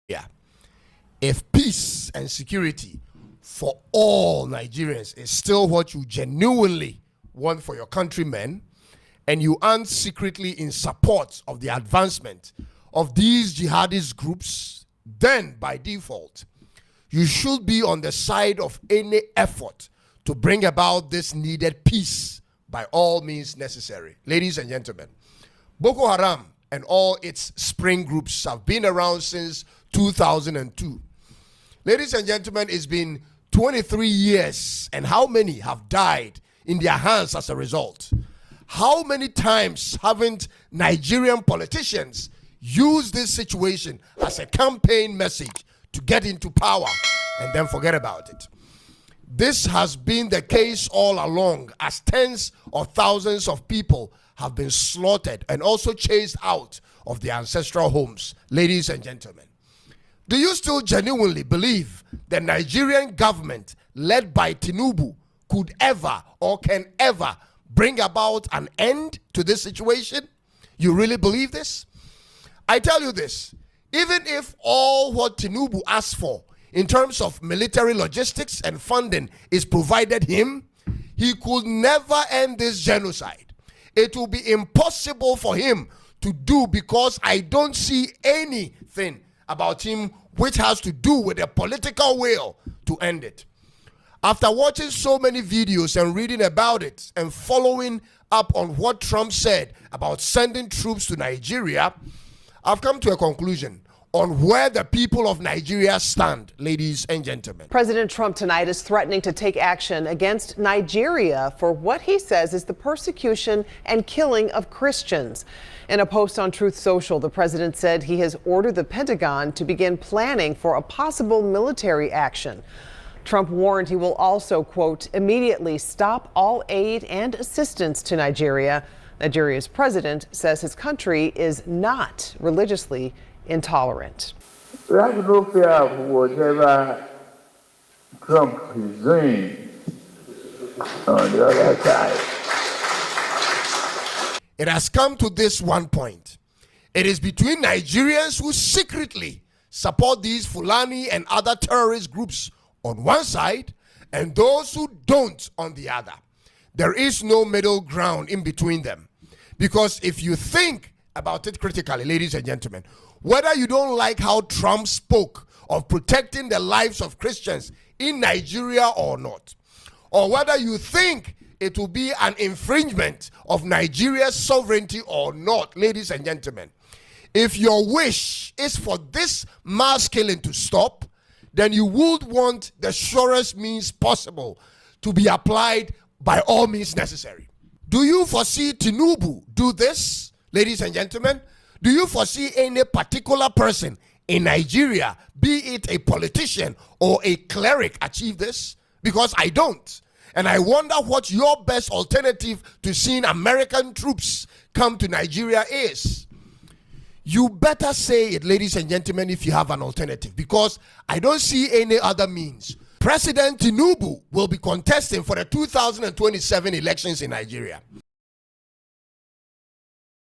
Yeah. If peace and security for all Nigerians is still what you genuinely want for your countrymen, and you aren't secretly in support of the advancement of these jihadist groups, then by default, you should be on the side of any effort to bring about this needed peace by all means necessary. Ladies and gentlemen, Boko Haram and all its spring groups have been around since 2002. Ladies and gentlemen, it's been 23 years, and how many have died in their hands as a result? How many times haven't Nigerian politicians used this situation as a campaign message to get into power and then forget about it? This has been the case all along, as tens of thousands of people have been slaughtered and also chased out of their ancestral homes. Ladies and gentlemen, do you still genuinely believe the Nigerian government led by Tinubu could ever or can ever bring about an end to this situation? You really believe this? I tell you this, even if all what Tinubu asked for in terms of military logistics and funding is provided him, he could never end this genocide. It will be impossible for him to do, because I don't see anything about him which has to do with a political will to end it. After watching so many videos and reading about it and following up on what Trump said about sending troops to Nigeria, I've come to a conclusion on where the people of Nigeria stand, ladies and gentlemen. President Trump tonight is threatening to take action against Nigeria for what he says is the persecution and killing of Christians. In a post on Truth Social, the president said he has ordered the Pentagon to begin planning for a possible military action. Trump warned he will also, quote, immediately stop all aid and assistance to Nigeria. Nigeria's president says his country is not religiously intolerant. We have no fear of whatever Trump is doing on the other side. It has come to this one point. It is between Nigerians who secretly support these Fulani and other terrorist groups on one side and those who don't on the other. There is no middle ground in between them. Because if you think about it critically, ladies and gentlemen, whether you don't like how Trump spoke of protecting the lives of Christians in Nigeria or not, or whether you think it will be an infringement of Nigeria's sovereignty or not, ladies and gentlemen, if your wish is for this mass killing to stop, then you would want the surest means possible to be applied by all means necessary. Do you foresee Tinubu do this, ladies and gentlemen? Do you foresee any particular person in Nigeria, be it a politician or a cleric, achieve this? Because I don't. And I wonder what your best alternative to seeing American troops come to Nigeria is. You better say it, ladies and gentlemen, if you have an alternative, because I don't see any other means. President Tinubu will be contesting for the 2027 elections in Nigeria.